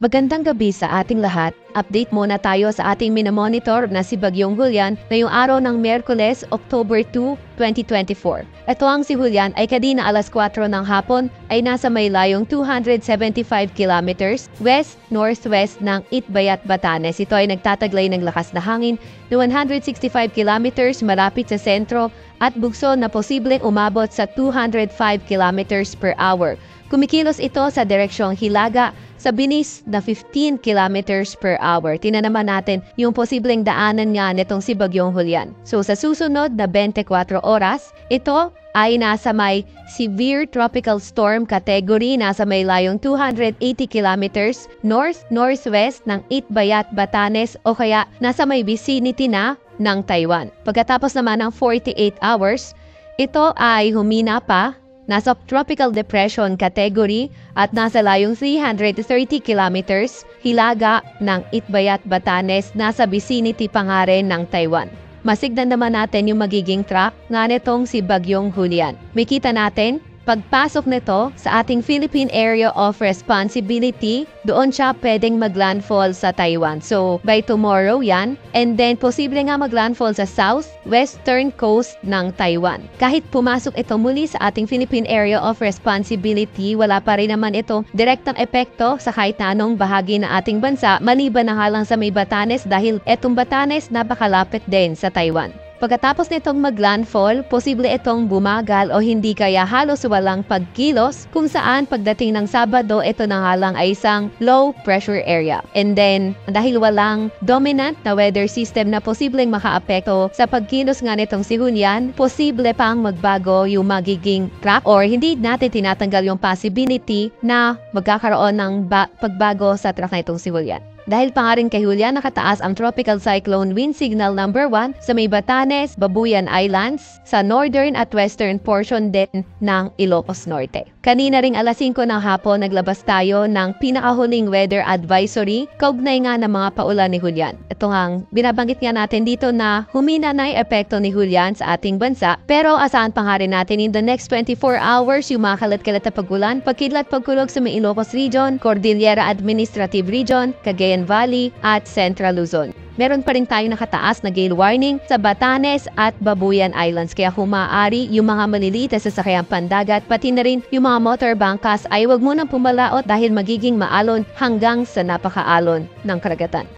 Magandang gabi sa ating lahat. Update muna tayo sa ating minamonitor na si Bagyong Julian ngayong araw ng Miyerkules, October 2, 2024. Ito ang si Julian ay kadina alas 4 ng hapon ay nasa may layong 275 kilometers west-northwest ng Itbayat, Batanes. Ito ay nagtataglay ng lakas na hangin na 165 kilometers malapit sa sentro at bugso na posibleng umabot sa 205 kilometers per hour. Kumikilos ito sa direksyong Hilaga sa binis na 15 kilometers per hour. Tingnan naman natin yung posibleng daanan nga nitong si Bagyong Julian. So sa susunod na 24 oras, ito ay nasa may severe tropical storm category, nasa may layong 280 kilometers north-northwest ng Itbayat, Batanes o kaya nasa may vicinity na ng Taiwan. Pagkatapos naman ng 48 hours, ito ay humina pa, nasa tropical depression category at nasa layong 330 kilometers hilaga ng Itbayat, Batanes, nasa vicinity pa nga rin ng Taiwan. Masigdan naman natin yung magiging track nga nitong si Bagyong Julian. May kita natin, pagpasok nito sa ating Philippine Area of Responsibility, doon siya pwedeng maglandfall sa Taiwan. So, by tomorrow yan. And then, posible nga maglandfall sa south-western coast ng Taiwan. Kahit pumasok ito muli sa ating Philippine Area of Responsibility, wala pa rin naman ito direktang epekto sa kahit na anong bahagi ng ating bansa, maliban na halang sa may Batanes dahil etong Batanes napakalapit din sa Taiwan. Pagkatapos nitong maglandfall, posible itong bumagal o hindi kaya halos walang pagkilos kung saan pagdating ng Sabado, ito na nga lang ay isang low pressure area. And then, dahil walang dominant na weather system na posibleng makaapekto sa pagkilos nga nitong si Julian, posible pang magbago yung magiging track or hindi natin tinatanggal yung possibility na magkakaroon ng pagbago sa track na itong si Julian. Dahil pa nga rin kay Julian nakataas ang Tropical Cyclone Wind Signal number 1 sa may Batanes, Babuyan Islands, sa northern at western portion din ng Ilocos Norte. Kanina ring alas 5 ng hapon naglabas tayo ng pinakahuling weather advisory kaugnay nga ng mga paulan ni Julian. Ito nga, binabanggit nga natin dito na humina na yung epekto ni Julian sa ating bansa, pero asahan pa nga rin natin in the next 24 hours yung mga kalat-kalat na pagulan, pagkidlat-pagkulog sa may Ilocos Region, Cordillera Administrative Region, Cagayan Valley at Central Luzon. Meron pa rin tayo nakataas na gale warning sa Batanes at Babuyan Islands. Kaya kung maaari, yung mga maliliit na sasakyang pandagat, pati na rin yung mga motor bangkas ay huwag munang pumalaot dahil magiging maalon hanggang sa napakaalon ng karagatan.